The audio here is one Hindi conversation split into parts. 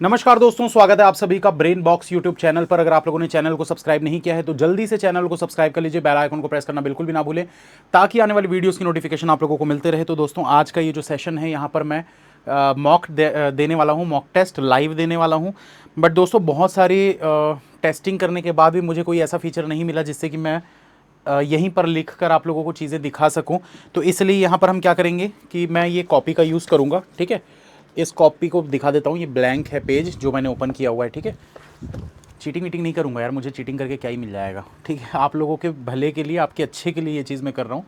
नमस्कार दोस्तों, स्वागत है आप सभी का ब्रेन बॉक्स यूट्यूब चैनल पर। अगर आप लोगों ने चैनल को सब्सक्राइब नहीं किया है तो जल्दी से चैनल को सब्सक्राइब कर लीजिए, बेल आइकन को प्रेस करना बिल्कुल भी ना भूलें ताकि आने वाली वीडियोस की नोटिफिकेशन आप लोगों को मिलते रहे। तो दोस्तों, आज का ये जो सेशन है यहाँ पर मैं मॉक देने वाला हूँ, मॉक टेस्ट लाइव देने वाला हूँ। बट दोस्तों, बहुत सारी टेस्टिंग करने के बाद भी मुझे कोई ऐसा फीचर नहीं मिला जिससे कि मैं यहीं पर लिख कर आप लोगों को चीज़ें दिखा सकूं। तो इसलिए यहाँ पर हम क्या करेंगे कि मैं ये कॉपी का यूज़ करूँगा। ठीक है, इस कॉपी को दिखा देता हूँ। ये ब्लैंक है पेज जो मैंने ओपन किया हुआ है। ठीक है, चीटिंग वीटिंग नहीं करूँगा यार, मुझे चीटिंग करके क्या ही मिल जाएगा। ठीक है, आप लोगों के भले के लिए, आपके अच्छे के लिए ये चीज़ मैं कर रहा हूँ,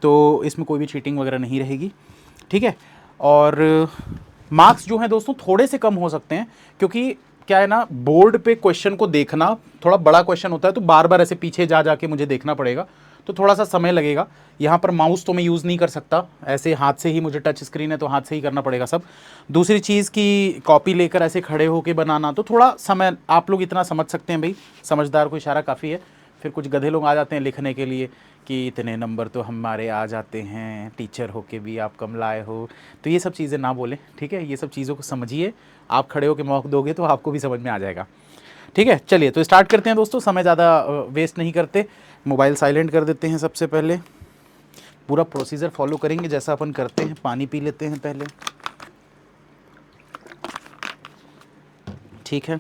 तो इसमें कोई भी चीटिंग वगैरह नहीं रहेगी। ठीक है, और मार्क्स जो हैं दोस्तों थोड़े से कम हो सकते हैं, क्योंकि क्या है ना, बोर्ड पे क्वेश्चन को देखना थोड़ा बड़ा क्वेश्चन होता है, तो बार बार ऐसे पीछे जा जाके मुझे देखना पड़ेगा, तो थोड़ा सा समय लगेगा। यहाँ पर माउस तो मैं यूज़ नहीं कर सकता, ऐसे हाथ से ही, मुझे टच स्क्रीन है तो हाथ से ही करना पड़ेगा सब। दूसरी चीज़ की कॉपी लेकर ऐसे खड़े होके बनाना, तो थोड़ा समय, आप लोग इतना समझ सकते हैं भाई, समझदार को इशारा काफ़ी है। फिर कुछ गधे लोग आ जाते हैं लिखने के लिए कि इतने नंबर तो हमारे आ जाते हैं, टीचर हो के भी आप कम लाए हो। तो ये सब चीज़ें ना बोलें, ठीक है, ये सब चीज़ों को समझिए। आप खड़े होकर मौक दोगे तो आपको भी समझ में आ जाएगा। ठीक है, चलिए तो स्टार्ट करते हैं दोस्तों, समय ज़्यादा वेस्ट नहीं करते। मोबाइल साइलेंट कर देते हैं सबसे पहले। पूरा प्रोसीजर फॉलो करेंगे जैसा अपन करते हैं। पानी पी लेते हैं पहले। ठीक है,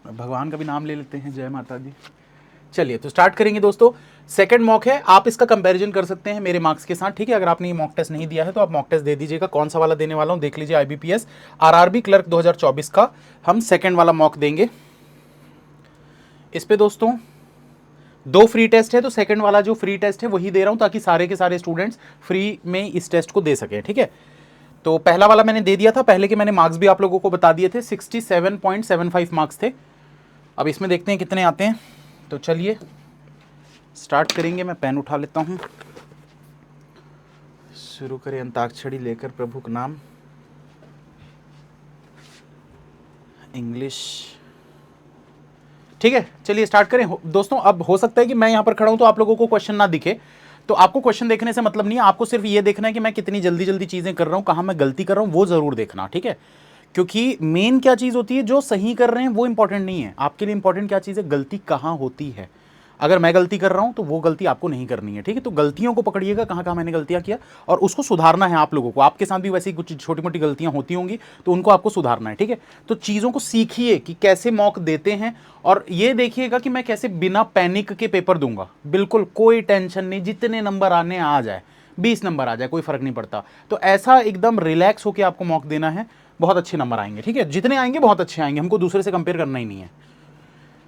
भगवान का भी नाम ले लेते हैं, जय माता दी। चलिए तो स्टार्ट करेंगे दोस्तों। सेकंड मॉक है, आप इसका कंपैरिजन कर सकते हैं मेरे मार्क्स के साथ। ठीक है, अगर आपने ये मॉक टेस्ट नहीं दिया है तो आप मॉक टेस्ट दे दीजिएगा। कौन सा वाला देने वाला हूं देख लीजिए। आईबीपीएस आरआरबी क्लर्क 2024 का हम सेकंड वाला मॉक देंगे। इस पे दोस्तों 2 फ्री टेस्ट है, तो सेकंड वाला जो फ्री टेस्ट है वही दे रहा हूं ताकि सारे के सारे स्टूडेंट्स फ्री में इस टेस्ट को दे सकें। ठीक है, तो पहला वाला मैंने दे दिया था, पहले के मैंने मार्क्स भी आप लोगों को बता दिए थे, 67.75 मार्क्स थे। अब इसमें देखते हैं कितने आते हैं। तो चलिए स्टार्ट करेंगे। मैं पेन उठा लेता हूं। शुरू करें अंताक्षरी लेकर प्रभु का नाम। इंग्लिश। ठीक है, चलिए स्टार्ट करें दोस्तों। अब हो सकता है कि मैं यहां पर खड़ा हूं तो आप लोगों को क्वेश्चन ना दिखे, तो आपको क्वेश्चन देखने से मतलब नहीं है। आपको सिर्फ ये देखना है कि मैं कितनी जल्दी जल्दी चीजें कर रहा हूं, कहां मैं गलती कर रहा हूं वो जरूर देखना। ठीक है, क्योंकि मेन क्या चीज होती है, जो सही कर रहे हैं वो इंपॉर्टेंट नहीं है। आपके लिए इंपॉर्टेंट क्या चीज है, गलती कहां होती है। अगर मैं गलती कर रहा हूं तो वो गलती आपको नहीं करनी है। ठीक है, तो गलतियों को पकड़िएगा, कहां कहां मैंने गलतियां किया और उसको सुधारना है आप लोगों को। आपके साथ भी वैसी कुछ छोटी मोटी गलतियां होती होंगी, तो उनको आपको सुधारना है। ठीक है, तो चीज़ों को सीखिए कि कैसे मॉक देते हैं, और ये देखिएगा कि मैं कैसे बिना पैनिक के पेपर दूंगा। बिल्कुल कोई टेंशन नहीं, जितने नंबर आने आ जाए, 20 नंबर आ जाए, कोई फर्क नहीं पड़ता। तो ऐसा एकदम रिलैक्स होकर आपको मॉक देना है, बहुत अच्छे नंबर आएंगे। ठीक है, जितने आएंगे बहुत अच्छे आएंगे, हमको दूसरे से कंपेयर करना ही नहीं है।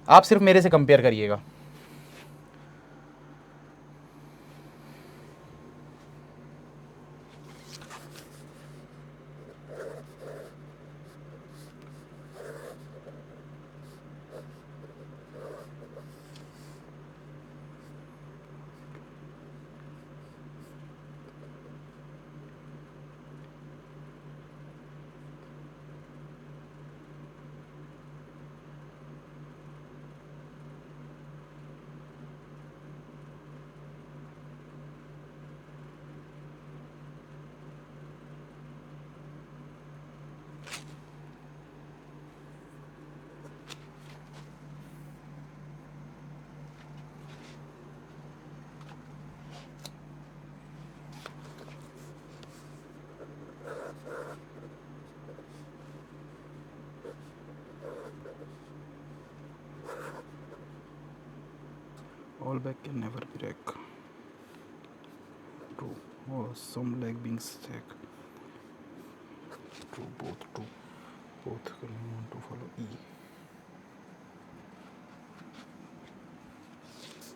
आप सिर्फ मेरे से कंपेयर करिएगा। All back can never break. True. Oh, some leg being stuck. True, both true. Both want to follow E.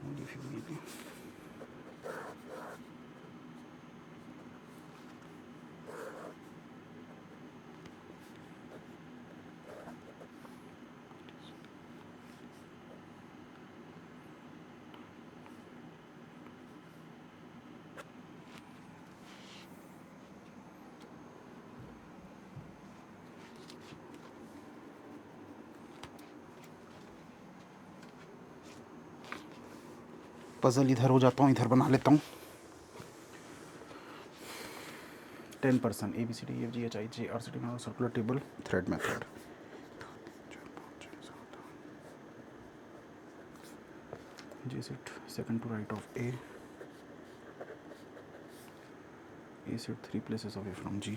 Only if you maybe. Puzzle इधर हो जाता हूँ, इधर बना लेता हूँ। 10% ABCD EFG HIJ RCD circular table thread method. J sit second to right of A. A sit 3 places away from G.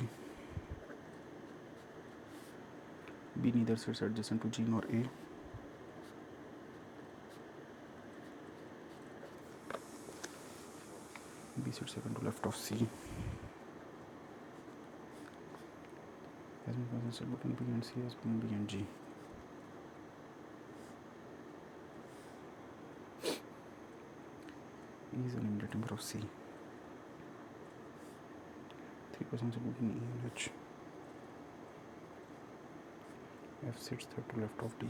B neither sits adjacent to G nor A. B sits second to left of C. As many persons sit between B and C as between B and G. E is an immediate member of C. 3 persons sit between E and H. F sits third to left of D.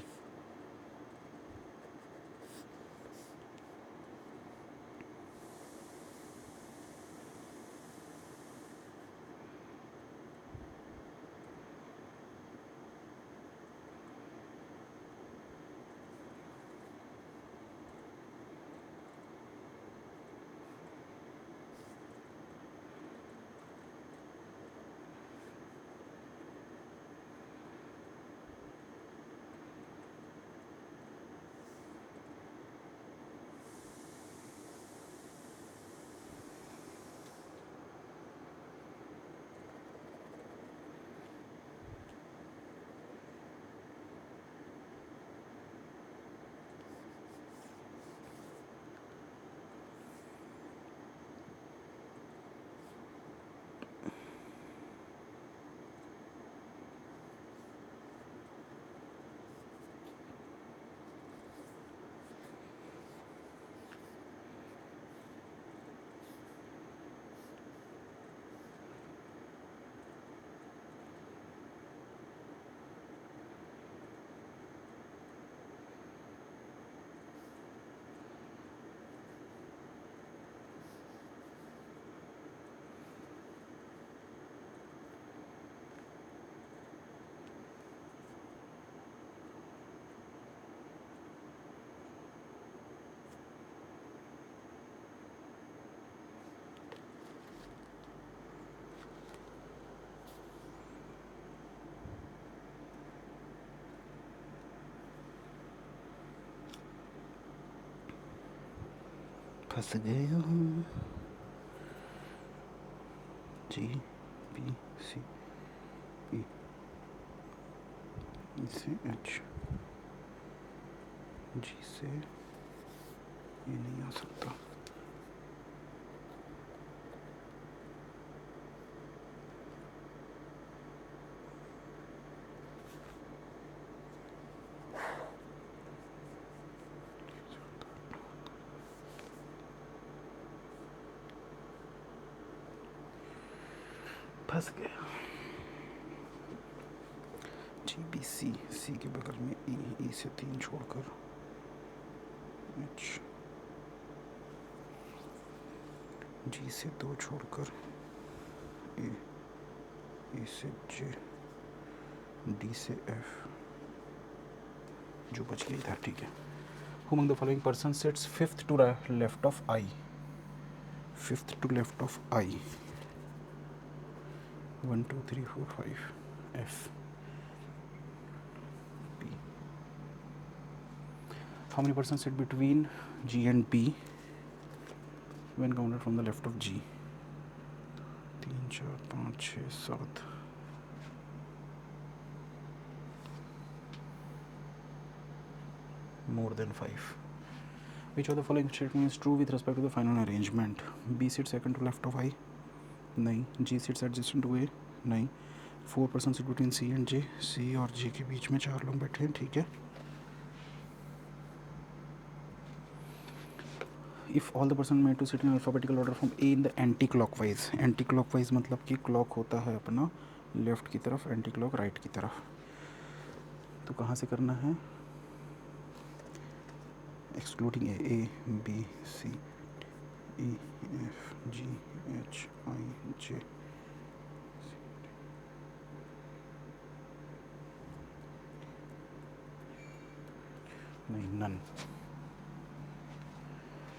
फंस गया हूँ. G B C E से H. G से ये नहीं आ सकता. फंस गया. G B C C के बगल में E E से 3 छोड़कर H. G से 2 छोड़कर A A से J D से F. जो बच गया इधर. ठीक है. Who among the following person sits fifth to left of I? Fifth to left of I. 1 2 3 4 5. F. P. How many persons sit between G and B when counted from the left of G? 3 4 5 6 7. More than 5. Which of the following statement is true with respect to the final arrangement? B sits second to left of I. नहीं. G sits adjacent to A. नहीं. 4 persons sit between C and J. C और J के बीच में 4 लोग बैठे हैं. ठीक है. If all the persons made to sit in alphabetical order from A in the anti-clockwise. Anti-clockwise मतलब कि clock होता है अपना लेफ्ट की तरफ, एंटी क्लॉक राइट की तरफ. तो कहाँ से करना है? Excluding A B C E F G H I J. नहीं. none.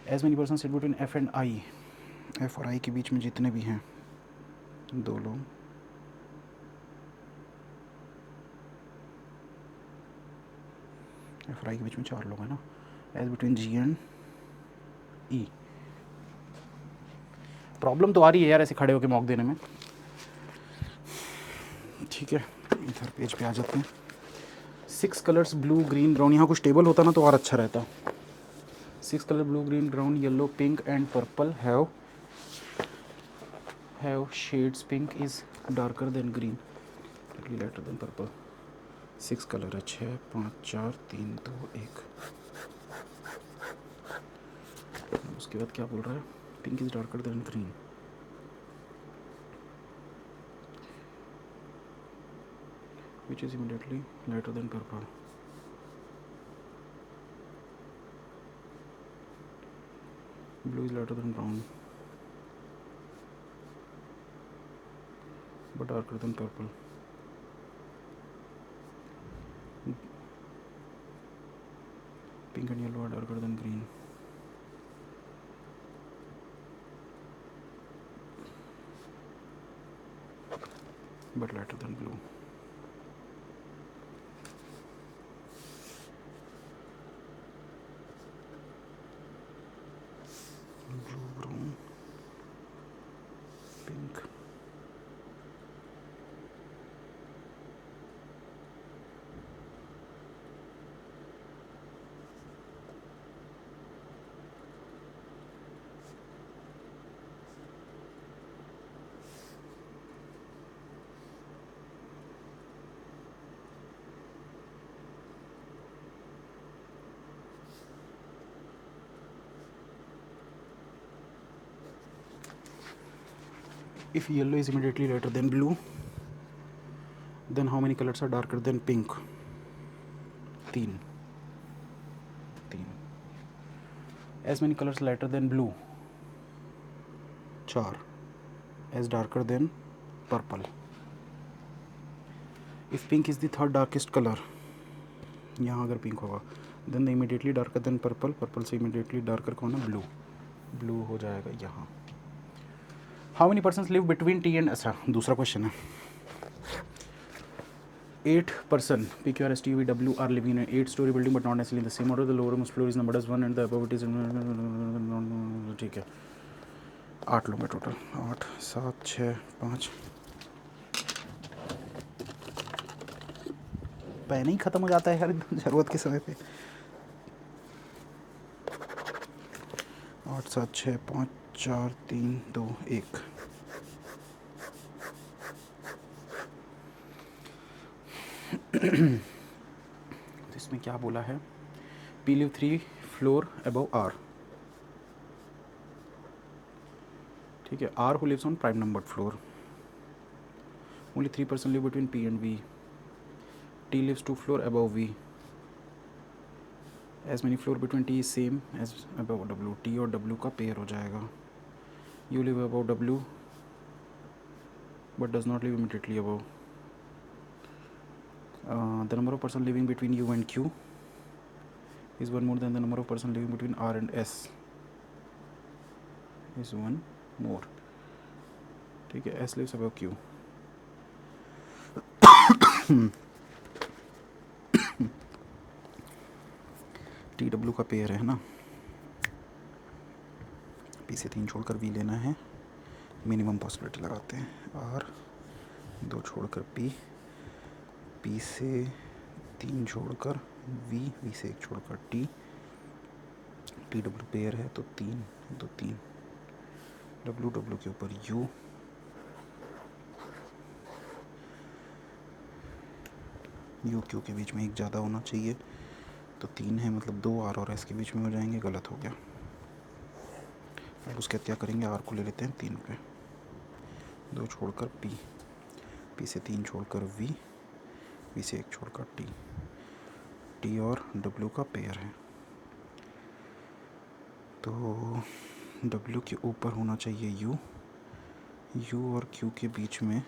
As many persons sit between F and I. F और I के बीच में जितने भी हैं 2 लोग. F और I के बीच में 4 लोग हैं ना. As between G and E. Problem तो आ रही है यार ऐसे खड़े होकर मॉक देने में। ठीक है, इधर पेज पे आ जाते हैं। 6 कलर्स ब्लू ग्रीन ब्राउन, यहाँ कुछ टेबल होता ना तो और अच्छा रहता। 6 colour blue green brown yellow pink and purple have shades. Pink is darker than green, lighter than purple. 6 colour है, 6 5 4 3 2 1। उसके बाद क्या बोल रहा है? Pink is darker then green. Which is immediately lighter than purple. Blue is lighter than brown but darker than purple. Pink and yellow are darker than green. But lighter than blue. Blue, brown, pink. If yellow is immediately lighter than blue, then how many colors are darker than pink? 3. As many colors lighter than blue? 4. As darker than purple? If pink is the third darkest color, यहाँ अगर पिंक होगा, then the immediately darker than purple, purple से immediately darker कौन है? ब्लू। ब्लू हो जाएगा यहाँ। How many persons live between T and, अच्छा दूसरा क्वेश्चन है। 8 person PQRSTUVW are living in an 8-story building but not necessarily in the same order. The lowermost floor is numbered as 1 and the above it is, ठीक है 8 लोग हैं टोटल। 8 7 6 5, पेन ही ख़त्म हो जाता है यार ज़रूरत के समय पे। 8 7 6 5 4 3 2 1। तो इसमें क्या बोला है? P live 3 floor above R. ठीक है, R who lives on prime numbered floor. Only 3 person live between P and V. T lives 2 floor above V. As many floor between T is same as above W. T और डब्ल्यू का पेयर हो जाएगा। U live above W but does not live immediately above. The number of person living between U and Q is 1 more than the number of person living between R and S is 1 more। ठीक है, S lives above Q। T W का पेयर है ना। पी से 3 छोड़कर वी लेना है, मिनिमम पॉसिबिलिटी लगाते हैं। आर 2 छोड़कर पी, पी से 3 छोड़कर वी, वी से 1 छोड़कर टी। टी डब्ल्यू पेयर है तो 3 2 3। डब्ल्यू डब्ल्यू के ऊपर यू, यू क्यू के बीच में 1 ज़्यादा होना चाहिए तो 3 है, मतलब 2 आर और एस के बीच में हो जाएंगे। गलत हो गया। अब उसके बाद क्या करेंगे? आर को ले लेते हैं 3 पे, 2 छोड़कर पी, पी से 3 छोड़कर वी, वी से 1 छोड़कर टी। टी और डब्ल्यू का पेयर है तो डब्ल्यू के ऊपर होना चाहिए यू, यू और क्यू के बीच में,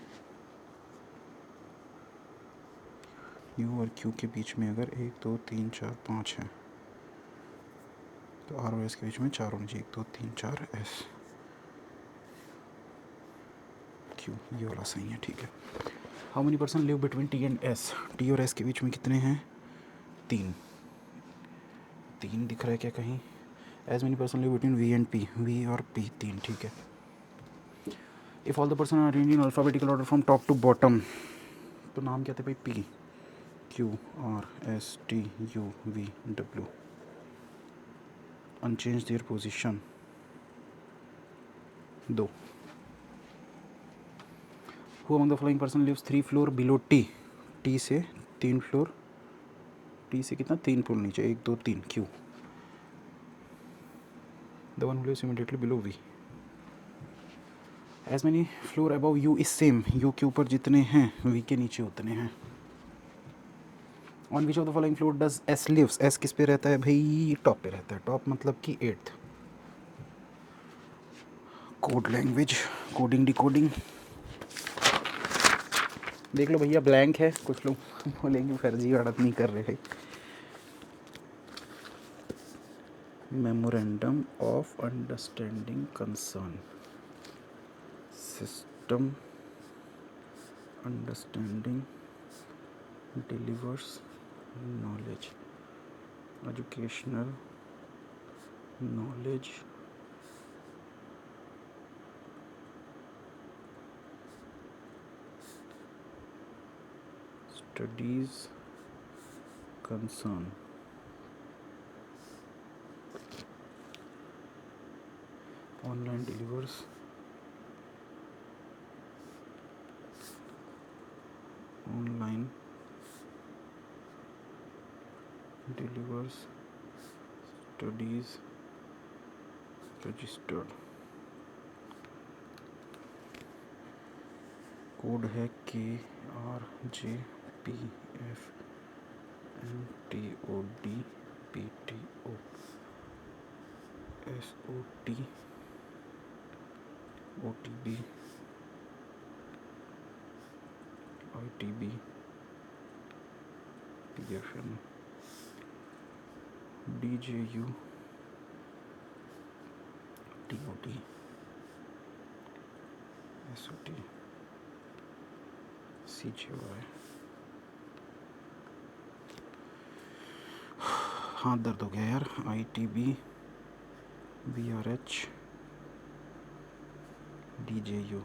यू और क्यू के बीच में अगर 1 2 3 4 5 है तो आर और एस के बीच में 4 होनी चाहिए। 1 2 3 4 एस क्यू, ये वाला सही है। ठीक है, how many person live between T and S? T और एस के बीच में कितने हैं? 3 दिख रहा है क्या कहीं? As many person live between V and P, V और पी 3, ठीक है। If all the person are arranged in alphabetical order from top to bottom, तो नाम क्या थे भाई? P Q R S T U V W, unchanged their position 2। Who among the following person lives 3 floor below T, T से 3 फ्लोर, टी से कितना 3 फ्लोर नीचे, 1 2 3 queue, the one who lives immediately below V. As many floor above U is same, U के ऊपर जितने हैं वी के नीचे उतने हैं। On which of the following floor does S lives, S किस पे रहता है भाई? टॉप पे रहता है, टॉप मतलब कि 8th। Code language, coding decoding देख लो भैया, ब्लैंक है, कुछ लोग बोलेंगे फर्जी गलत नहीं कर रहे। Memorandum of understanding concern, system understanding delivers knowledge, educational knowledge, studies concern, online delivers online delivers studies registered। Code है KRJPFNTODPTO SOT OTB ITB PFN DJU TOT SOT CJY। हाथ दर्द हो गया यार। ITB VRH DJU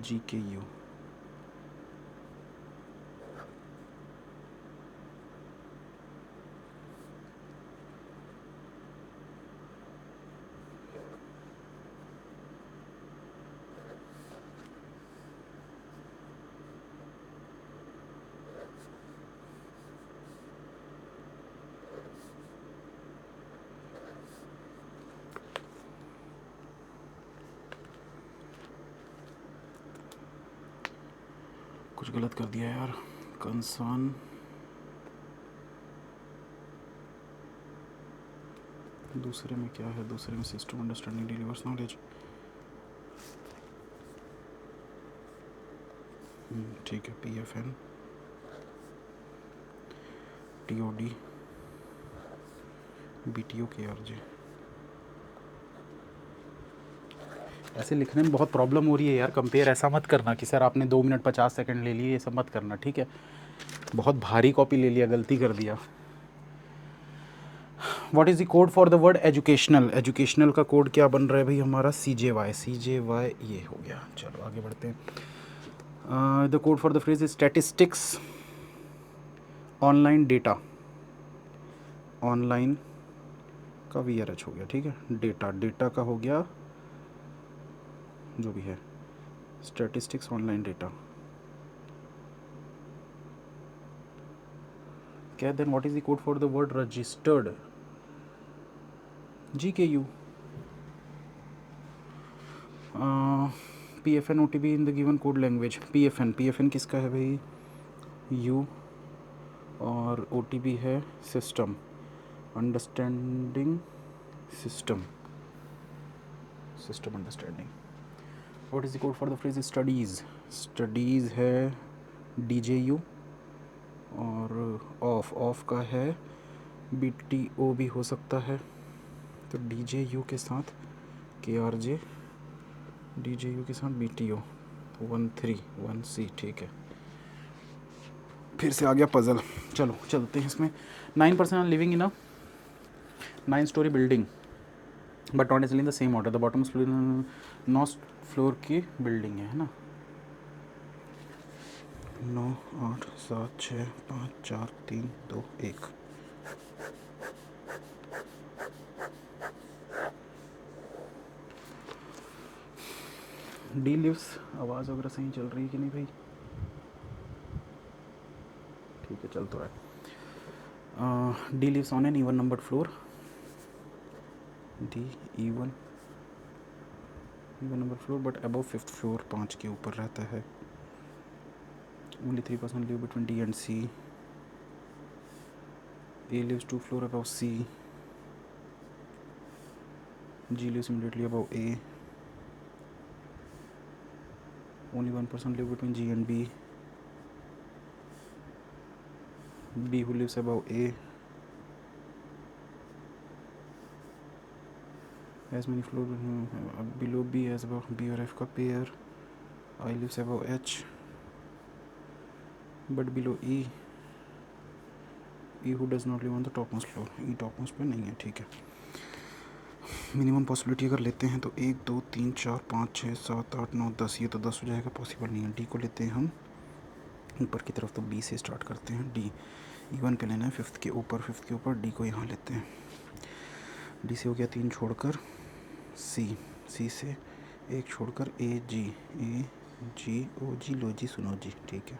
GKU कुछ गलत कर दिया यार। कंसर्न दूसरे में क्या है? दूसरे में सिस्टम अंडरस्टैंडिंग डिलीवर्स नॉलेज, ठीक है। PFN TOD BTO KRJ। ऐसे लिखने में बहुत प्रॉब्लम हो रही है यार। कंपेयर ऐसा मत करना कि सर आपने 2 मिनट 50 सेकंड ले लिए, ये सब मत करना, ठीक है। बहुत भारी कॉपी ले लिया, गलती कर दिया। What is the code for the word educational? Educational का कोड क्या बन रहा है भाई हमारा? CJY ये हो गया। चलो आगे बढ़ते हैं। The code for the phrase statistics online data, online का VRH हो गया, ठीक है। डेटा, डेटा का हो गया जो भी है, स्टैटिस्टिक्स ऑनलाइन डेटा। क्या then what is the code for the word registered? GKU। PFN OTB in the given code language. PFN किसका है भाई? U और OTB है system understanding, system understanding. What is the code for the phrase studies? Studies है DJU और ऑफ का है BTO भी हो सकता है, तो DJU के साथ KRJ, DJU के साथ BTO 1 3 1 C, ठीक है। फिर से आ गया पजल। चलो चलते हैं इसमें। 9 person are living in a 9 story building but not necessarily in the same order. The bottom floor 9 floor की बिल्डिंग है ना। 9 8 7 6 5 4 3 2 1। डी लिव्स, आवाज़ वगैरह सही चल रही है कि नहीं भाई? ठीक है, चल तो रहा है। D lives on an even numbered floor. D even number floor but above 5th floor, 5 के ऊपर रहता है। Only 3% live between D and C. A lives 2 floor above C. G lives immediately above A. Only 1% live between G and बी। B who lives above A as many floors below B as above B और F का pair. I lives above H but below E। E who does not live on the topmost floor। E topmost पे नहीं है, ठीक है। मिनिमम पॉसिबिलिटी अगर लेते हैं तो 1 2 3 4 5 6 7 8 9 10। ये तो 10 हो जाएगा, पॉसिबल नहीं है। डी को लेते हैं हम ऊपर की तरफ, तो बी से स्टार्ट करते हैं। डी E1 पे लेना है 5th के ऊपर। डी को यहाँ लेते हैं। डी से हो गया 3 छोड़कर सी से 1 छोड़कर ए जी ओ जी लो जी सुनो जी, ठीक है,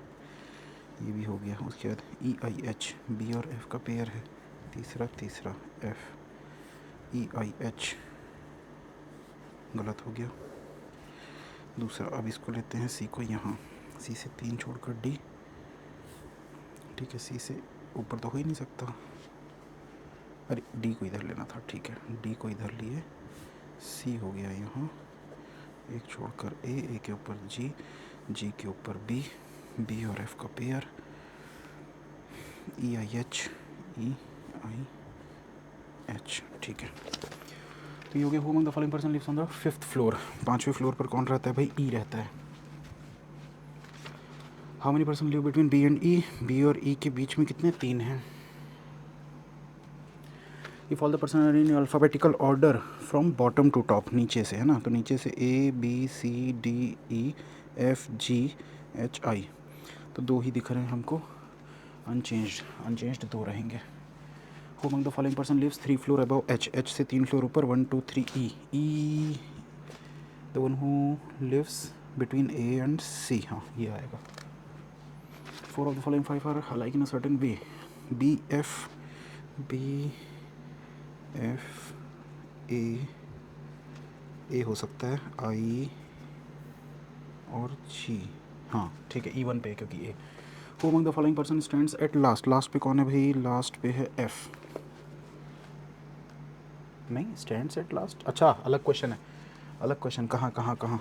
ये भी हो गया। उसके बाद EIH, बी और एफ का पेयर है। तीसरा एफ EIH गलत हो गया। दूसरा, अब इसको लेते हैं सी को यहाँ। सी से 3 छोड़कर डी, ठीक है। सी से ऊपर तो हो ही नहीं सकता, अरे डी को इधर लेना था, ठीक है। डी को इधर लिए, सी हो गया यहाँ। 1 छोड़कर ए के ऊपर जी के ऊपर बी और एफ का पेयर। EIH, ठीक है। तो ये हो गया। Who among the following person lives on the 5th floor. 5वें फ्लोर पर कौन रहता है भाई? ई रहता है। How many person live between B and E. B और ई के बीच में कितने? 3 हैं। If all the person are in alphabetical order from bottom to top, नीचे से है ना, तो नीचे से A B C D E F G H I, तो 2 ही दिख रहे हैं हमको। अनचेंज्ड 2 रहेंगे। Who among the following person lives 3 floor above H से 3 फ्लोर ऊपर 1 2 3 E the one who lives between A and C। हाँ, ये आएगा। 4 of the following 5 are alike in a certain way. B F A हो सकता है, I और G। हाँ ठीक है, E1 पे, क्योंकि A. Who among the following person stands at last पे कौन है भाई? लास्ट पे है F। नहीं, स्टैंड्स एट लास्ट, अच्छा अलग क्वेश्चन है, अलग क्वेश्चन। कहाँ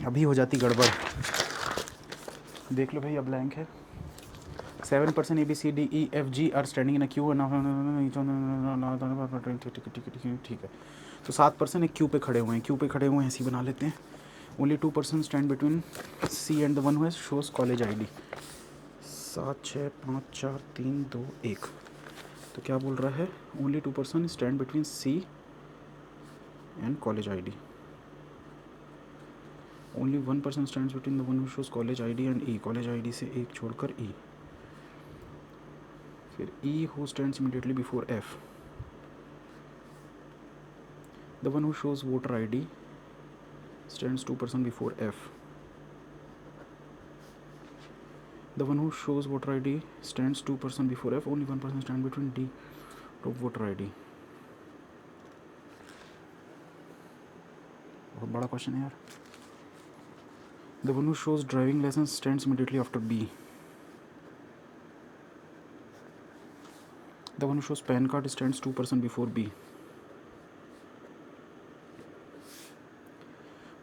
अभी हो जाती गड़बड़, देख लो भाई। अब ब्लैंक है। 7% ABCDEFG are standing in a queue. ठीक है। तो 7% एक क्यू पे खड़े हुए हैं, ऐसे ही बना लेते हैं। Only 2% stand between C and the one who shows college ID। 7 6 5 4 3 2 1। तो क्या बोल रहा है? Only 2% stand between C and college ID। Only 1% stand between the one who shows college ID and E। College ID से 1 छोड़कर E। फिर E who stands immediately before F। The one who shows voter ID stands 2% before F। The one who shows voter ID stands 2% before F। Only 1% stand between D to voter ID। बहुत बड़ा क्वेश्चन है यार। The one who shows driving license stands immediately after B। The one who shows PAN card stands 2% before B।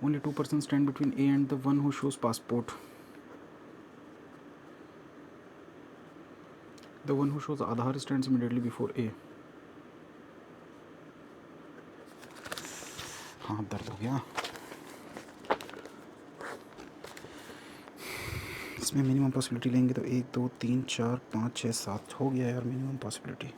Only 2% stand between A and the one who shows passport। The one who shows Aadhaar stands immediately before A। हाँ, दर्द हो गया। इसमें मिनिमम पॉसिबिलिटी लेंगे तो 1 2 3 4 5 6 7 हो गया यार मिनिमम पॉसिबिलिटी।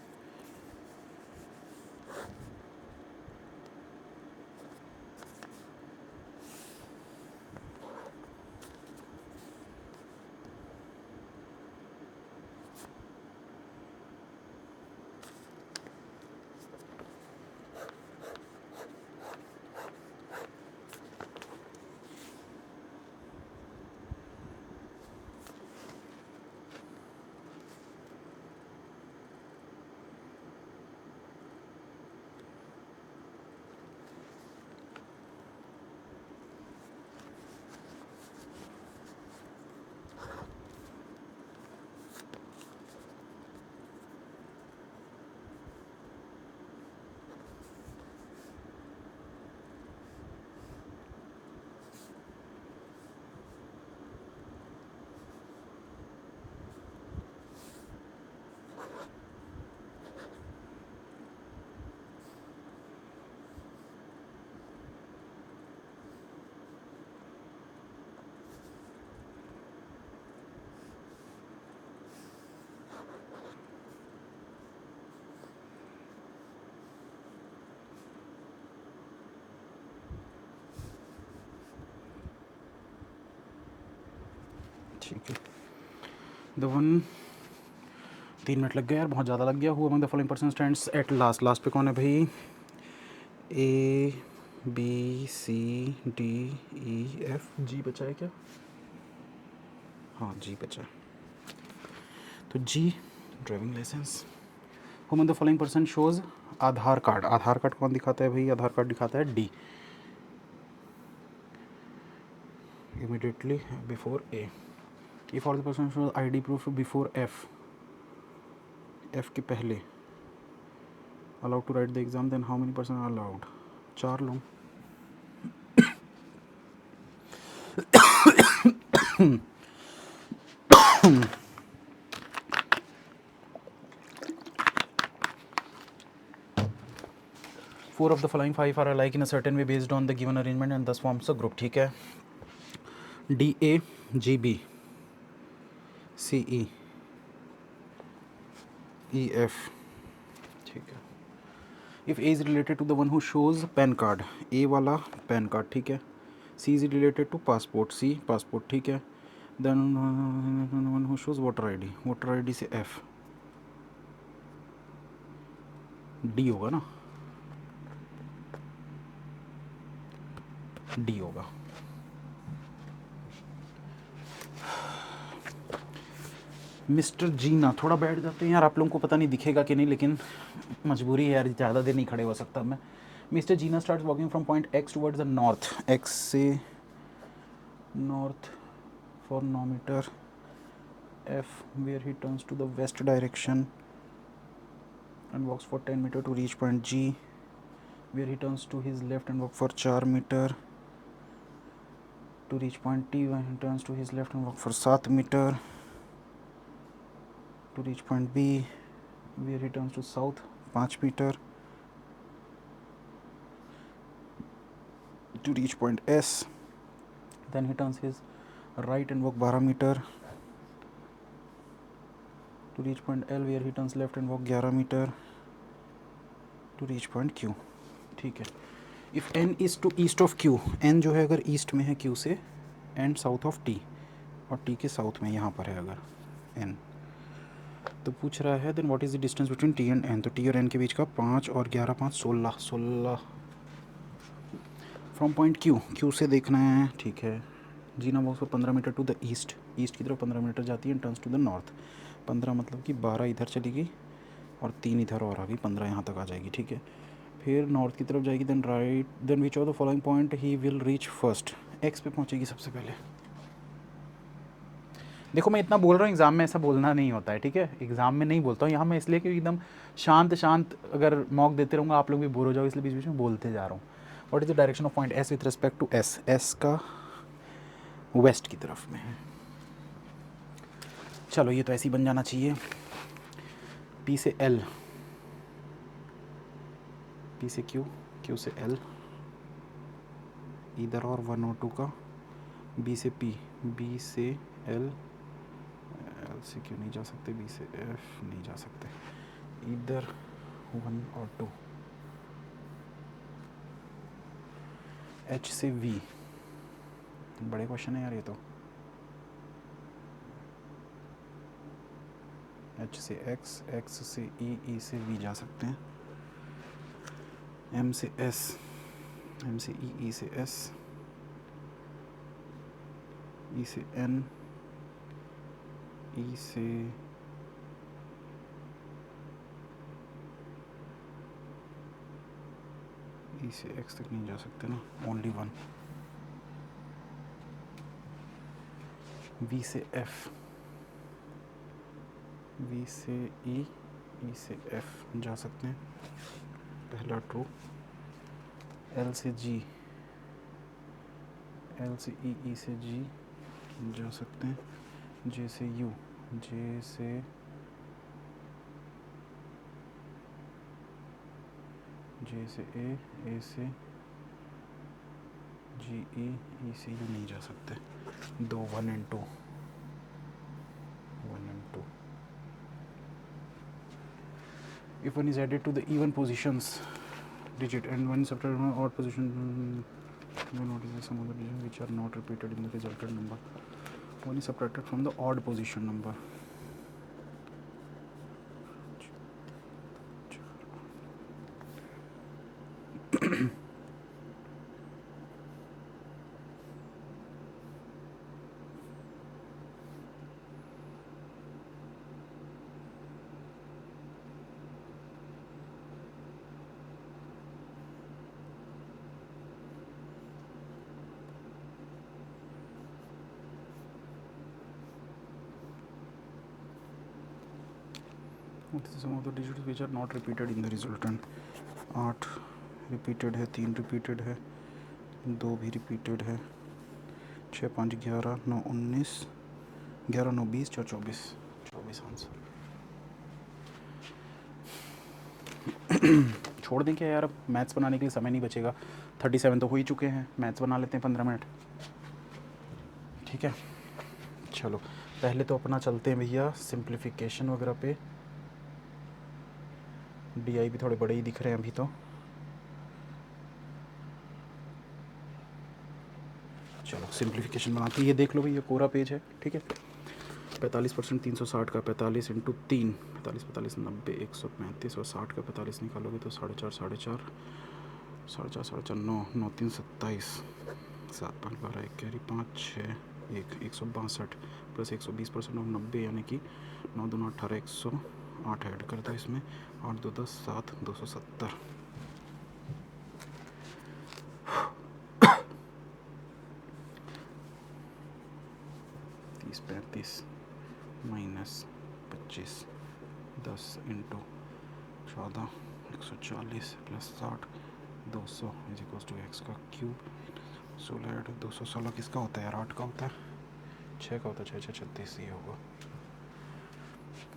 ठीक है द वन 3 मिनट लग गए यार, बहुत ज़्यादा लग गया। Who among the following person stands at last, last पे कौन है भाई? A B C D E F G बचा है क्या? हाँ जी बचा है। तो G driving license. Who among the following person shows Aadhaar card, Aadhaar card कौन दिखाता है भाई? आधार कार्ड दिखाता है D immediately before A. If all the person shows I D proof before F, F के पहले। Allowed to write the exam then how many person are allowed? 4 लोग। Four of the following 5 are alike in a certain way based on the given arrangement and thus forms a group। ठीक है, D A G B C E E F. ठीक है, if A is related to the one who shows PAN card, A वाला पैन कार्ड ठीक है। C is related to passport, C passport ठीक है। Then one who shows voter ID, voter ID से एफ, डी होगा ना, डी होगा। मिस्टर जीना, थोड़ा बैठ जाते हैं यार, आप लोगों को पता नहीं दिखेगा कि नहीं, लेकिन मजबूरी है यार, ज़्यादा देर नहीं खड़े हो सकता मैं। Mister Jeena start walking from point X towards the north, X से north for 9 metre F, where he turns to the west direction and walks for 10 meter to reach point G, where he turns to his left and walk for 4 meter to reach point T, when he turns to his left and walk for 7 meter to reach point B, where he turns to south 5 meter to reach point S, then he turns his right and walk 12 meter to reach point L, where he turns left and walk 11 meter to reach point Q। ठीक है, if n is to east of Q, n जो है अगर ईस्ट में है Q से, एंड साउथ ऑफ T, और T के साउथ में यहाँ पर है अगर n, तो पूछ रहा है then what is the distance between T and n, तो T और n के बीच का 5 और 11 5 16 16 फ्रॉम पॉइंट Q से देखना है। ठीक है, Jeena walks for 15 metre to the east, east की तरफ 15 मीटर जाती है and turns to the north. 15 मतलब कि 12 इधर चली गई और 3 इधर और आ गई, 15 यहाँ तक आ जाएगी। ठीक है, फिर नॉर्थ की तरफ जाएगी, then right, then which of the following point he will reach first, X पे पहुँचेगी सबसे पहले। देखो मैं इतना बोल रहा हूँ, एग्ज़ाम में ऐसा बोलना नहीं होता है, ठीक है, एग्ज़ाम में नहीं बोलता हूँ, यहाँ मैं इसलिए कि एकदम शांत शांत अगर मॉक देते रहूँगा आप लोग भी बोर हो जाओ, इसलिए बीच बीच में बोलते जा रहा हूँ। What is the direction of point S with respect to S, S का वेस्ट की तरफ में है। चलो ये तो ऐसे ही बन जाना चाहिए। पी से एल, पी से क्यू, क्यू से एल, इधर और 1 और 2 का, बी से पी, बी से एल, एल से क्यू नहीं जा सकते, बी से एफ नहीं जा सकते, इधर 1 और 2, एच से वी, बड़े क्वेश्चन है यार ये तो। एच से एक्स, एक्स से ई, ई से वी जा सकते हैं, एम से एस, एम से ई, ई से एस, ई से एन, ई से ई से एक्स तक नहीं जा सकते ना, ओनली वन। वी से एफ, वी से ई, ई से एफ जा सकते हैं, पहला ट्रू। एल से जी, एल से ई, ई से जी जा सकते हैं, जे से यू, जे से ए से जी, ई से यू नहीं जा सकते, दो 1 and 2, 1 and 2। If one is added to the even positions digit and one is subtracted from odd position, then what is the sum of the digits which are not repeated in the resultant number? One is subtracted from the odd position number. What is the sum of the digits which are not repeated in the resultant? 8 repeated है, 3 रिपीटेड है, 2 भी रिपीटेड है, 6 5 11 9 19, 11 9 20 4 24, 24 आंसर। छोड़ दें क्या यार, अब मैथ्स बनाने के लिए समय नहीं बचेगा, 37 तो हो ही चुके हैं, मैथ्स बना लेते हैं 15 मिनट, ठीक है। चलो पहले तो अपना चलते हैं भैया सिंप्लीफिकेशन वगैरह पे, डी भी थोड़े बड़े ही दिख रहे हैं अभी तो। चलो सिंप्लीफिकेशन बनाते हैं, ये देख लो भैया पूरा पेज है, ठीक है। 45% 360 का 45 इंटू 3, 45 45 90 135, और 60 का 45 निकालोगे तो 4.5 4.5 4.5 4.5 9 9 3 27, 7 5 12 1 कैरी 5 6 1 162 प्लस 120% और 90 यानी कि 9 2 18 108 ऐड कर दो इसमें, 8 2 10 7 270। 30 35 minus 25 10 into 14 140 plus 60 200 is equal to X का क्यूब। 16 216 किसका होता है यार, 8 का होता है, 6 का होता है, 6 6 36 ये होगा।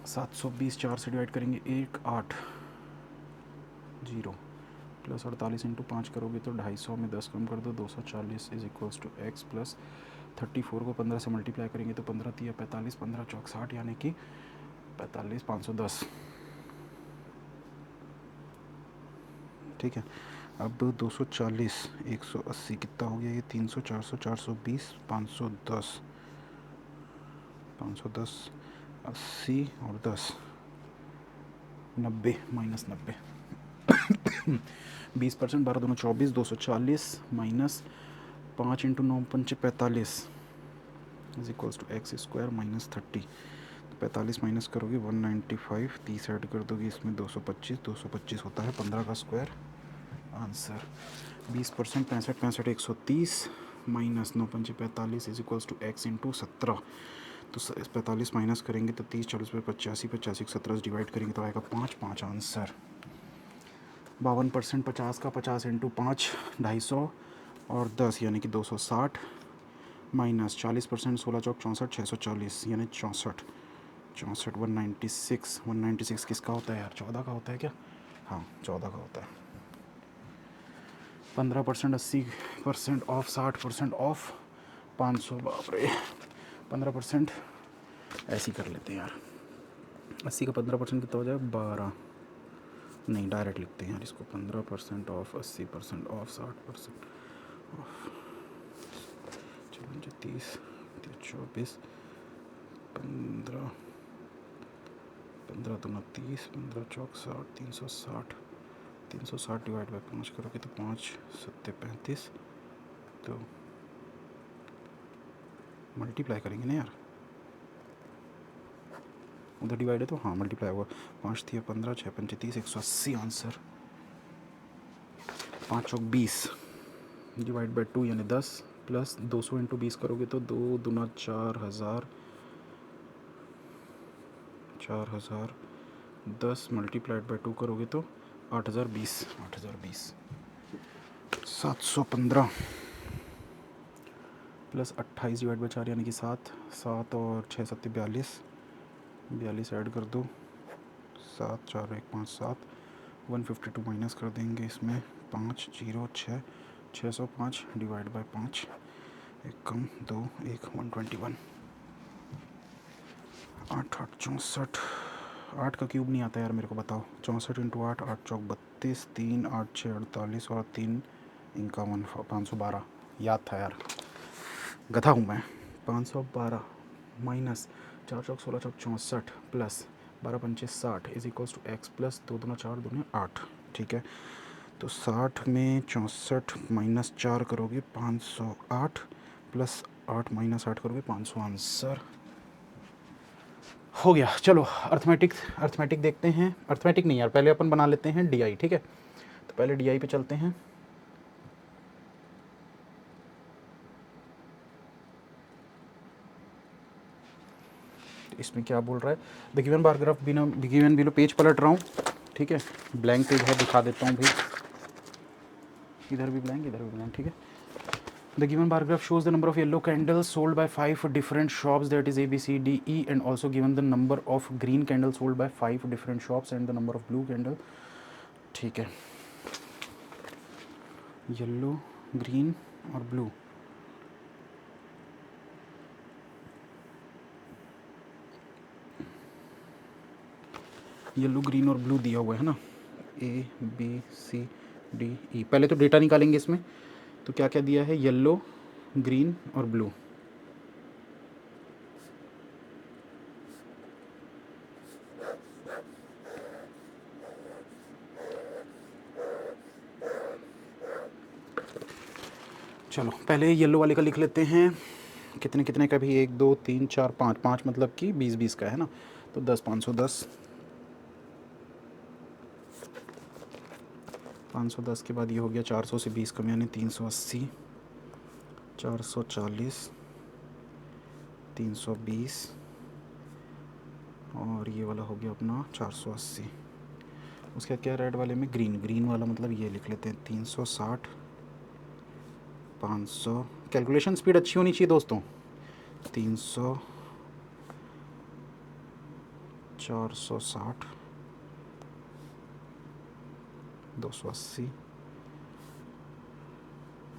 720 4 से डिवाइड करेंगे 1 8 0 प्लस 48 इंटू 5 करोगे तो 250 में 10 कम कर दो 240 is equals to X plus 34 को 15 से मल्टीप्लाई करेंगे तो 15 3 45 15 चौक 60 यानी कि 45 510, ठीक है। अब 240 180 कितना हो गया ये, 300 400 420 510 510 80 और 10 90 माइनस 90 20% 12 दूनी 24 240 माइनस 5 इंटू 9 पंचे 45 is equals to X square minus 30। तो 45 माइनस करोगे 195, 30 ऐड कर दोगे इसमें 225 होता है 15 का स्क्वायर आंसर। 20% 65 65 130 माइनस 9 पंचे 45 is equals to X into 17। तो 45 माइनस करेंगे तो 30 40 पे 85 85 17 से डिवाइड करेंगे तो आएगा 5 5 आंसर। 52% 50 का 50 इंटू 5 250 और 10 यानी कि 260 माइनस 40% 16 चौक 64 640 यानी 64 196 किसका होता है यार, 14 का होता है क्या, हाँ 14 का होता है। 15% 80% ऑफ 60% ऑफ 500, बाप रे 15% ऐसे ही कर लेते हैं यार। 80 का 15% कितना हो जाएगा? 12। नहीं, डायरेक्ट लिखते हैं यार इसको। 15% ऑफ, 80% ऑफ, 60% ऑफ। 30, 24, 15, 15 दूना 30, 15 चौक 60, 360। 360 डिवाइड बाई 5 करोगे तो 5 सत्ते 35। तो मल्टीप्लाई करेंगे ना यार, उधर डिवाइड है तो हाँ मल्टीप्लाई होगा। 5 थी 15, 6 पंचे 30, 180 आंसर। 5 चौक 20 डिवाइड बाई 2 यानी 10 प्लस 200 इंटू 20 करोगे तो 2 दूना 4000, 4000। 10 मल्टीप्लाइड बाई 2 करोगे तो 8020, 8020। 715 प्लस 28 डिवाइड बाई 4 यानी कि 7। 7 और 6 सत्ते 42, 42 ऐड कर दो। 7 4 1 5 7। 152 माइनस कर देंगे इसमें। 5 0 6, 605 डिवाइड बाई 5। 1 कम 2 1, 121। 8 8 64। 8 का क्यूब नहीं आता यार मेरे को, बताओ। 64 इंटू 8, 8 चौक 32, 3 8 6 48 और 3 51, 512। याद था यार, गधा हूँ मैं। 512 माइनस 4 चौक 16 चौक 64 प्लस 12 पंचे 60 is equals to X plus 2 दूना 4 दूना 8। ठीक है, तो 60 में 64 माइनस 4 करोगे 508 प्लस 8 माइनस 8 करोगे 500। आंसर हो गया। चलो अर्थमेटिक देखते हैं। अर्थमेटिक नहीं यार, पहले अपन बना लेते हैं डीआई। ठीक है, तो पहले डीआई पे चलते हैं। इसमें क्या बोल रहा है? The given bar graph given below, page पलट रहा हूँ। ठीक है, ब्लैंक पेज है, दिखा देता हूँ भाई। इधर भी ब्लैंक, इधर भी ब्लैंक। ठीक है, the given bar graph shows the number of yellow candles sold by 5 different shops, that is A B C D E, and also given the number of green candles sold by 5 different shops and the number of blue candle। ठीक है, येलो, ग्रीन और ब्लू। येलो, ग्रीन और ब्लू दिया हुआ है ना, ए बी सी डी ई। पहले तो डेटा निकालेंगे इसमें। तो क्या क्या दिया है? येलो, ग्रीन और ब्लू। चलो पहले येलो वाले का लिख लेते हैं। कितने कितने का भी? 1 2 3 4 5, 5 मतलब कि 20 20 का है ना, तो 10, 510। 510 के बाद ये हो गया 400 से 20 कम यानी 380, 440, 320 और ये वाला हो गया अपना 480। उसके क्या रेड वाले में? ग्रीन वाला मतलब ये लिख लेते हैं 360, 500। कैलकुलेशन स्पीड अच्छी होनी चाहिए दोस्तों। 300, 460, 280।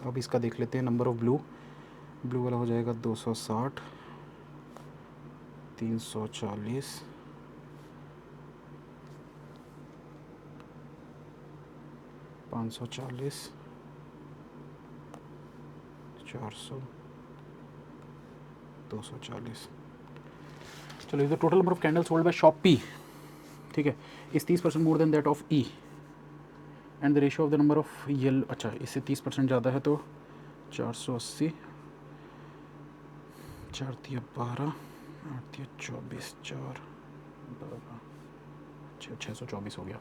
अब इसका देख लेते हैं नंबर ऑफ ब्लू वाला हो जाएगा 260, 340, 540, 400, 240। चलो, इधर total number of candle sold by shop P, ठीक है, इस 30% more than that of E and the ratio of the number of yellow. अच्छा, इससे 30% ज़्यादा है तो 480, 4 दिया 12, 8 दिया 24, 4 12, 624 हो गया।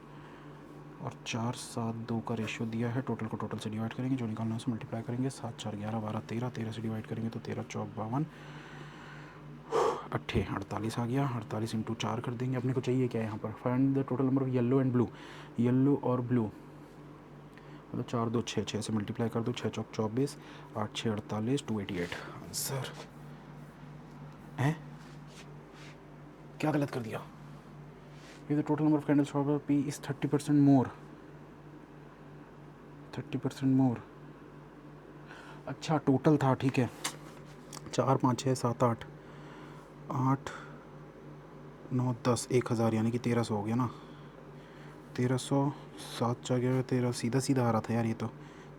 और 4 7 2 का रेशियो दिया है। टोटल को टोटल से डिवाइड करेंगे, जो निकालना है उसे मल्टीप्लाई करेंगे। 7 4 11 12 13, 13 से डिवाइड करेंगे तो 13 चौक 52, 48 आ गया। 48 इंटू 4 कर देंगे। अपने को चाहिए क्या यहाँ पर? Find the total number of yellow and blue. Yellow और ब्लू मतलब 4 2 6, 6 से मल्टीप्लाई कर दो। 6 चौक 24, 8 6 48, 288 आंसर है। क्या गलत कर दिया? If the total number of candles sold by P is 30% more, 30% more। अच्छा, टोटल था, ठीक है। 4 5 6 7 8, 8 9 10 1000 यानी कि 1300 हो गया ना। 1300 7 जगह 13 सीधा सीधा आ रहा था यार ये तो।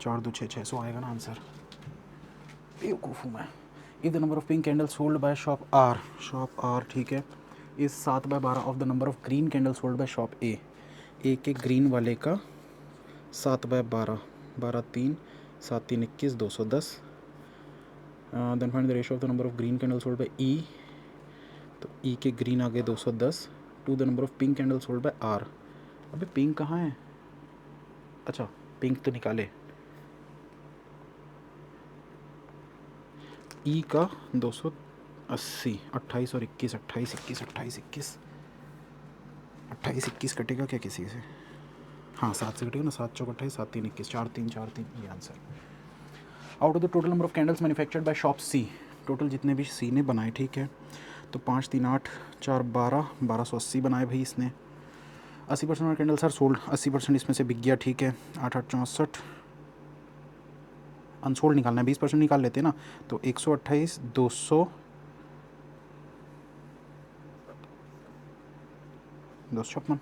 4 2 6 600 आएगा ना आंसर। बेवकूफ़ हूँ मैं। If the number of pink candles sold by shop are ठीक है is 7/12 of the number of green candles sold by shop A के ग्रीन वाले का 7/12 12 3 7 3 21 210 then find the ratio of the number of green candle sold by E. तो ई के ग्रीन आ गए 210 to the number of pink candle sold by R. अबे पिंक कहाँ है? अच्छा पिंक तो निकाले। ई का 280 28 और 21 28 21 28 21 28 21 कटेगा क्या किसी से? हाँ 7 से कटेगा ना। 7 चौक 28 7 3 21 4 3 4 3 ये answer. Out of the total number of candles manufactured by shop C total जितने भी सी ने बनाए ठीक है तो 5 3 8 4 12 1280 बनाए भाई इसने। 80% कैंडल्स आर सोल्ड 80% इसमें से बिक गया ठीक है। 8 8 64 अनसोल्ड निकालना है 20% निकाल लेते हैं ना तो 128 200 256।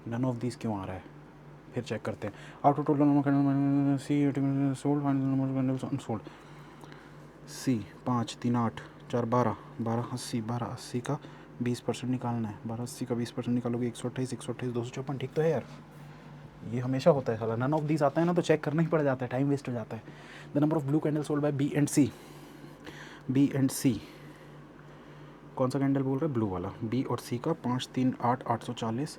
नन ऑफ दिस क्यों आ रहा है फिर चेक करते हैं। Out of total number C sold candles unsold C 5 3 8 4 12 1280 1280 का 20% निकालना है। 1280 का 20% निकालोगे 128 128 256 ठीक तो है यार। ये हमेशा होता है साला। नन ऑफ दीज आता है ना तो चेक करना ही पड़ जाता है टाइम वेस्ट हो जाता है। The number of blue candle sold by B and C कौन सा कैंडल बोल रहे हैं? ब्लू वाला। बी और सी का 5 3 8 840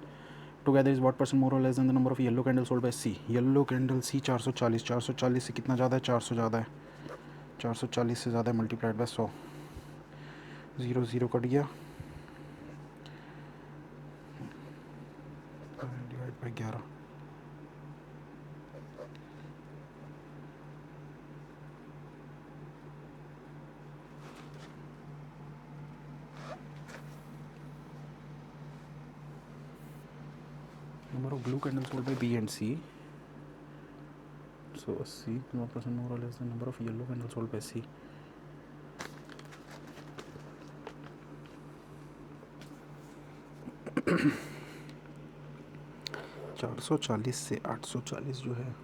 together is what percent more और less than the number of yellow candle sold by C. Yellow candle C 440 440 से कितना ज़्यादा है? 400 ज़्यादा है। 440 से ज़्यादा है मल्टीप्लाइड बाय 100 0 0 कट गया divide by 11। Number of blue candle sold by B and C so 80 1% more or less the number of yellow candles sold by C। 440 से 840 जो है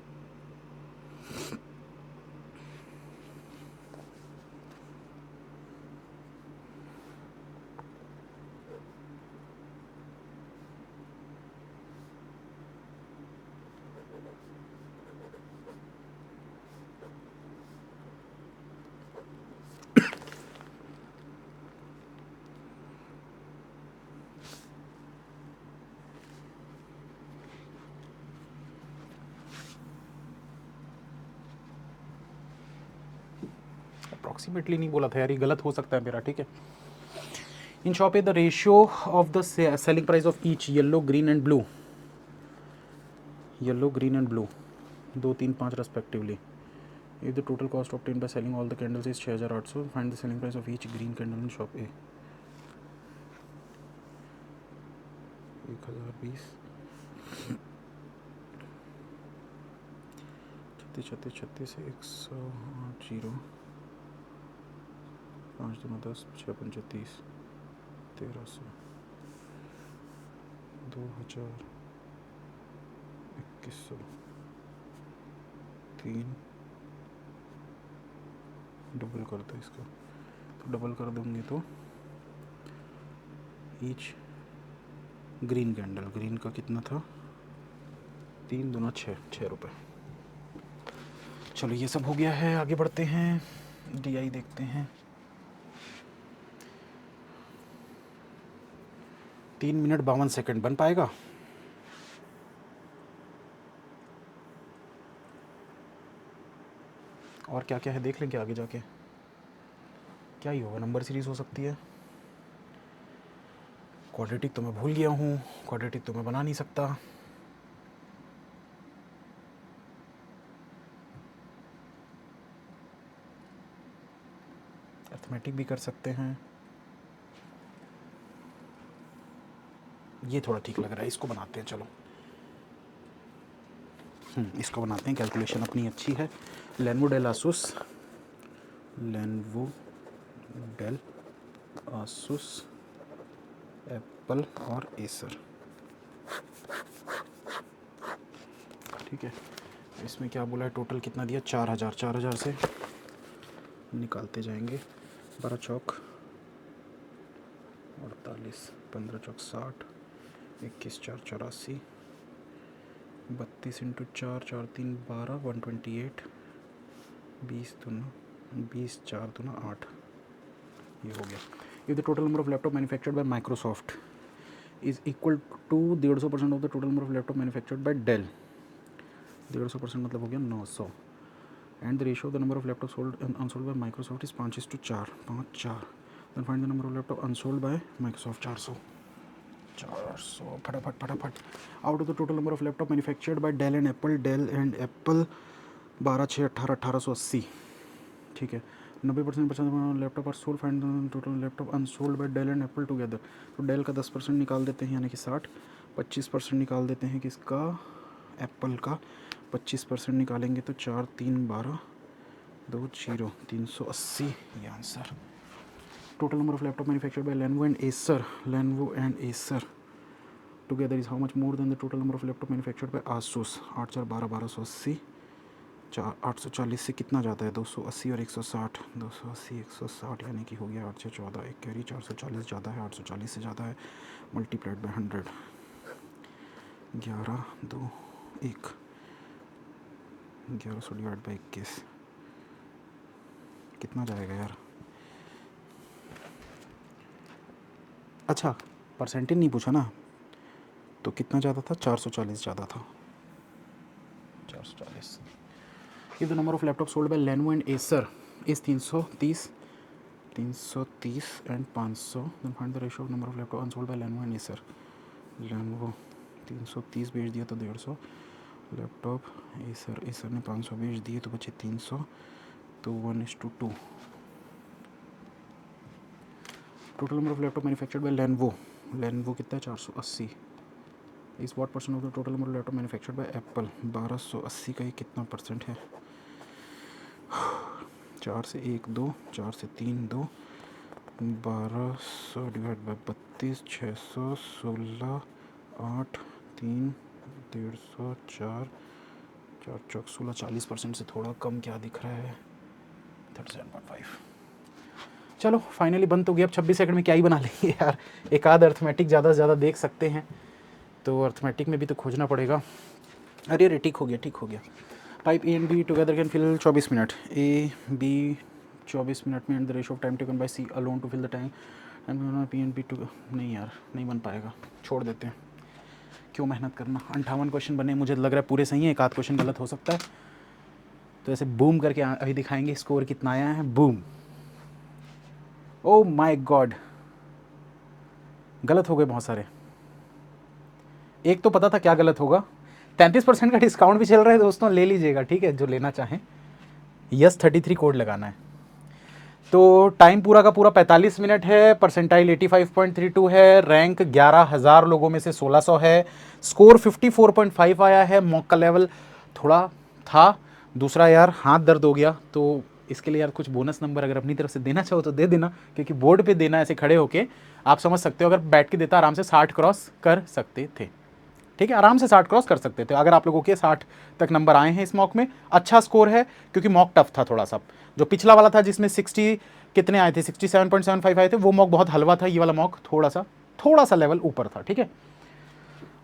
अप्रॉक्सीमेटली नहीं बोला था यार ये गलत हो सकता है मेरा ठीक है। In shop A the ratio of the selling price of each yellow green and blue 2 3 5 respectively. If the total cost obtain by selling all the candles is 6800 find the selling price of each green candle in shop ए। 1020 36 36 36 से 108 0 5 2 10 6 5 30 1300 2000 2100 3 डबल कर दो इसका तो डबल कर दूंगे तो ईच ग्रीन कैंडल ग्रीन का कितना था 3 दूना 6 रुपये। चलो ये सब हो गया है आगे बढ़ते हैं DI देखते हैं। 3 मिनट 52 सेकंड बन पाएगा? और क्या क्या है देख लेंगे आगे जाके क्या ही होगा। नंबर सीरीज हो सकती है। क्वाड्रेटिक तो मैं भूल गया हूँ। क्वाड्रेटिक तो मैं बना नहीं सकता। अर्थमेटिक भी कर सकते हैं। ये थोड़ा ठीक लग रहा है इसको बनाते हैं। चलो इसको बनाते हैं। कैलकुलेशन अपनी अच्छी है। लेनवो डेल, आसूस, एप्पल और एसर। ठीक है, इसमें क्या बोला है, टोटल कितना दिया, 4000। 4000 से निकालते जाएंगे, 12 चौक 48, 15 चौक 60, 21 4 84, 32 इंटू 4 4 3 12, 128, 20 दूना 20, 4 दूना 8, ये हो गया। If the total number of laptop manufactured by Microsoft is equal to 150% of the total number of laptop manufactured by Dell, 150% मतलब हो गया 900, and the ratio of the number of laptop sold and unsold by Microsoft is 5:4, 5 4, then find the number of laptop unsold by Microsoft. 400 फटाफट फटाफट। Out of the total number of laptop manufactured by Dell and Apple 12 6 18, 1880। ठीक है, 90% laptop are sold, find total laptop unsold by Dell and Apple together. तो डेल का 10% निकाल देते हैं यानी कि 60, 25% निकाल देते हैं किसका, एप्पल का, 25% निकालेंगे तो 4 3 12 2 0, 380 ये answer. Total number of laptop manufactured bye Lenovo and Acer together is how much more than the total number of laptop manufactured bye Asus. 8 4 12, 1280, 840 से कितना जाता है, 280 और 160, 280 160 यानी कि हो गया 8 से 14, एक कैरी, 440 ज़्यादा है, 840 से ज़्यादा है, मल्टीप्लाइड बाय 100, 11 2 1, 1100 डिवाइड बाई 21 कितना जाएगा यार। अच्छा, परसेंटेज नहीं पूछा ना, तो कितना ज़्यादा था, 440 ज़्यादा था, 440। If the number of laptop sold by Lenovo and Acer is 330 and 500, then find the ratio of number of laptop unsold by Lenovo and Acer. Lenovo 330 बेच दिया तो 150, लैपटॉप एसर ने 500 बेच दिए तो बचे 300, तो 1:2। Total number of laptop manufactured bye Lenovo कितना है, 480, इस what percent of the total number of laptop manufactured bye Apple, 1280 का ये कितना परसेंट है, 4 से 1 2, 4 से 3 2, 1200 डिवाइड बाय 32, 600, 16 8 3, 150, 4 4 चौक 16, 40% से थोड़ा कम क्या दिख रहा है, 37.5। चलो फाइनली बन तो गया। अब 26 सेकंड में क्या ही बना लेंगे यार, एक आध अर्थमेटिक ज़्यादा से ज़्यादा देख सकते हैं, तो अर्थमेटिक में भी तो खोजना पड़ेगा। अरे अरे ठीक हो गया। Type A and B together can fill 24 minute, A B 24 minute में, and the ratio of time taken by C alone to fill the time, and P and B to, नहीं यार नहीं बन पाएगा, छोड़ देते हैं, क्यों मेहनत करना। 58 क्वेश्चन बने, मुझे लग रहा है पूरे सही है, एक आध क्वेश्चन गलत हो सकता है, तो ऐसे बूम करके अभी दिखाएंगे स्कोर कितना आया है, बूम। ओ माय गॉड, गलत हो गए बहुत सारे, एक तो पता था क्या गलत होगा। 33% का डिस्काउंट भी चल रहा है दोस्तों, ले लीजिएगा, ठीक है, जो लेना चाहें। यस 33 कोड लगाना है। तो टाइम पूरा का पूरा 45 मिनट है, परसेंटाइल 85.32 है, रैंक 11,000 लोगों में से 1600 है, स्कोर 54.5 आया है। मॉक का लेवल थोड़ा था, दूसरा यार हाथ दर्द हो गया, तो इसके लिए यार कुछ बोनस नंबर अगर अपनी तरफ से देना चाहो तो दे देना, क्योंकि बोर्ड पे देना ऐसे खड़े होके आप समझ सकते हो, अगर बैठ के देता आराम से 60 क्रॉस कर सकते थे, ठीक है, आराम से 60 क्रॉस कर सकते थे। अगर आप लोगों के 60 तक नंबर आए हैं इस मॉक में, अच्छा स्कोर है, क्योंकि मॉक टफ था थोड़ा सा। जो पिछला वाला था जिसमें 60 कितने आए थे, 67.75 आए थे, वो मॉक बहुत हलवा था, ये वाला मॉक थोड़ा सा लेवल ऊपर था, ठीक है।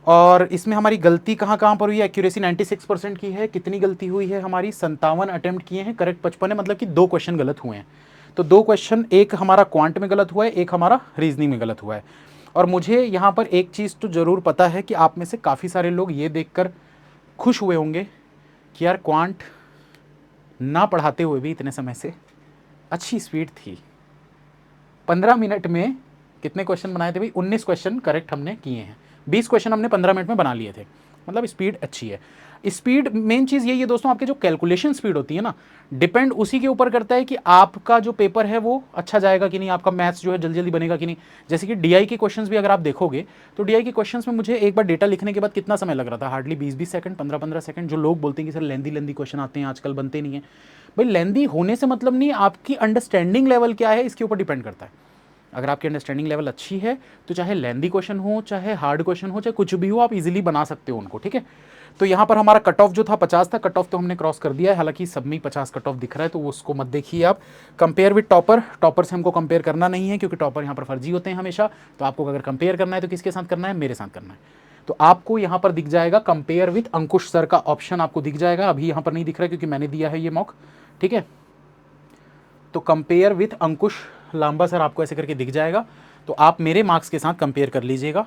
और इसमें हमारी गलती कहाँ पर हुई है, एक्यूरेसी 96% की है। कितनी गलती हुई है हमारी, 57 अटेम्प्ट किए हैं, करेक्ट 55 है, मतलब कि 2 क्वेश्चन गलत हुए हैं। तो 2 क्वेश्चन, एक हमारा क्वांट में गलत हुआ है, एक हमारा रीजनिंग में गलत हुआ है। और मुझे यहाँ पर एक चीज़ तो ज़रूर पता है कि आप में से काफ़ी सारे लोग ये देखकर खुश हुए होंगे कि यार क्वांट ना पढ़ाते हुए भी इतने समय से अच्छी स्पीड थी। 15 मिनट में कितने क्वेश्चन बनाए थे भाई, 19 क्वेश्चन करेक्ट हमने किए हैं। 20 क्वेश्चन हमने 15 मिनट में बना लिए थे, मतलब स्पीड अच्छी है। स्पीड मेन चीज़ यही है दोस्तों, आपके जो कैलकुलेशन स्पीड होती है ना, डिपेंड उसी के ऊपर करता है कि आपका जो पेपर है वो अच्छा जाएगा कि नहीं, आपका मैथ्स जो है जल्दी जल्दी बनेगा कि नहीं। जैसे कि डीआई के क्वेश्चंस भी अगर आप देखोगे तो डीआई के क्वेश्चंस में मुझे एक बार डेटा लिखने के बाद कितना समय लग रहा था, हार्डली 20-20 सेकंड, 15-15 सेकंड। जो लोग बोलते हैं कि सर लेंदी लेंदी क्वेश्चन आते हैं आजकल, बनते नहीं है। भाई लेंदी होने से मतलब नहीं, आपकी अंडरस्टैंडिंग लेवल क्या है इसके ऊपर डिपेंड करता है। अगर आपकी अंडरस्टैंडिंग लेवल अच्छी है तो चाहे लेंदी क्वेश्चन हो, चाहे हार्ड क्वेश्चन हो, चाहे कुछ भी हो, आप इजीली बना सकते हो उनको, ठीक है। तो यहाँ पर हमारा कट ऑफ जो था 50 था, कट ऑफ तो हमने क्रॉस कर दिया है, हालांकि सब में 50 कट ऑफ दिख रहा है तो उसको मत देखिए आप। कंपेयर विद टॉपर, टॉपर से हमको कंपेयर करना नहीं है क्योंकि टॉपर यहाँ पर फर्जी होते हैं हमेशा। तो आपको अगर कंपेयर करना है तो किसके साथ करना है, मेरे साथ करना है। तो आपको यहाँ पर दिख जाएगा कंपेयर विद अंकुश सर का ऑप्शन आपको दिख जाएगा। अभी यहाँ पर नहीं दिख रहा है क्योंकि मैंने दिया है ये मॉक, ठीक है। तो compare with Ankush Lamba sir आपको ऐसे करके दिख जाएगा, तो आप मेरे मार्क्स के साथ कंपेयर कर लीजिएगा।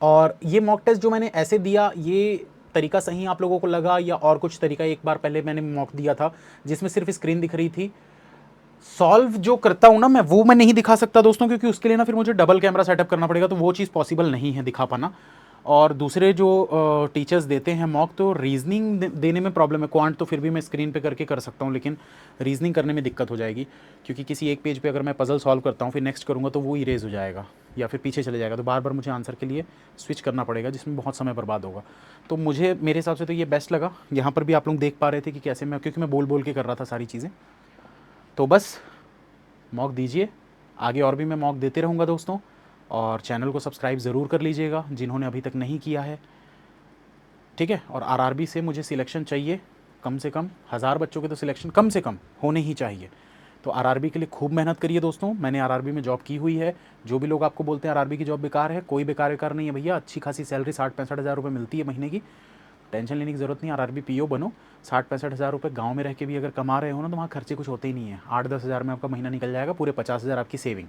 और ये मॉक टेस्ट जो मैंने ऐसे दिया, ये तरीका सही आप लोगों को लगा या और कुछ तरीका? एक बार पहले मैंने मॉक दिया था जिसमें सिर्फ स्क्रीन दिख रही थी, सॉल्व जो करता हूँ ना मैं, वो मैं नहीं दिखा सकता दोस्तों, क्योंकि उसके लिए ना फिर मुझे डबल कैमरा सेटअप करना पड़ेगा, तो वो चीज़ पॉसिबल नहीं है दिखा पाना। और दूसरे जो टीचर्स देते हैं मॉक, तो रीजनिंग देने में प्रॉब्लम है। क्वांट तो फिर भी मैं स्क्रीन पे करके कर सकता हूँ, लेकिन रीजनिंग करने में दिक्कत हो जाएगी, क्योंकि किसी एक पेज पे अगर मैं पजल सॉल्व करता हूँ फिर नेक्स्ट करूँगा तो वो इरेज हो जाएगा या फिर पीछे चले जाएगा, तो बार बार मुझे आंसर के लिए स्विच करना पड़ेगा, जिसमें बहुत समय बर्बाद होगा। तो मुझे मेरे हिसाब से तो ये बेस्ट लगा। यहाँ पर भी आप लोग देख पा रहे थे कि कैसे मैं, क्योंकि मैं बोल बोल के कर रहा था सारी चीज़ें। तो बस मॉक दीजिए, आगे और भी मैं मॉक देते रहूँगा दोस्तों। और चैनल को सब्सक्राइब ज़रूर कर लीजिएगा जिन्होंने अभी तक नहीं किया है, ठीक है। और आरआरबी से मुझे सिलेक्शन चाहिए, कम से कम 1000 बच्चों के तो सिलेक्शन कम से कम होने ही चाहिए। तो आरआरबी के लिए खूब मेहनत करिए दोस्तों। मैंने आरआरबी में जॉब की हुई है। जो भी लोग आपको बोलते हैं आरआरबी की जॉब बेकार है, कोई बेकार नहीं है भैया। अच्छी खासी सैलरी 60-65 हज़ार रुपये मिलती है महीने की, टेंशन लेने की ज़रूरत नहीं। आरआरबी पीओ बनो, 60-65 हज़ार रुपये गाँव में रह के भी अगर कमा रहे हो ना, तो वहाँ खर्चे कुछ होते ही नहीं है। 8-10 हज़ार में आपका महीना निकल जाएगा, पूरे 50 हज़ार आपकी सेविंग,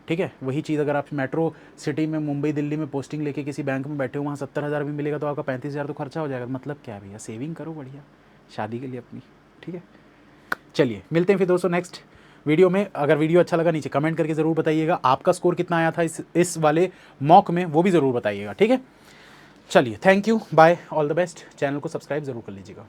ठीक है। वही चीज़ अगर आप मेट्रो सिटी में, मुंबई दिल्ली में पोस्टिंग लेके किसी बैंक में बैठे हो, वहाँ 70 हज़ार भी मिलेगा, तो आपका 35 हज़ार तो खर्चा हो जाएगा। मतलब क्या है भैया, सेविंग करो बढ़िया शादी के लिए अपनी, ठीक है। चलिए मिलते हैं फिर दोस्तों नेक्स्ट वीडियो में। अगर वीडियो अच्छा लगा नीचे कमेंट करके ज़रूर बताइएगा। आपका स्कोर कितना आया था इस वाले मॉक में, वो भी ज़रूर बताइएगा, ठीक है। चलिए thank you, bye, all the best. Channel को सब्सक्राइब ज़रूर कर लीजिएगा।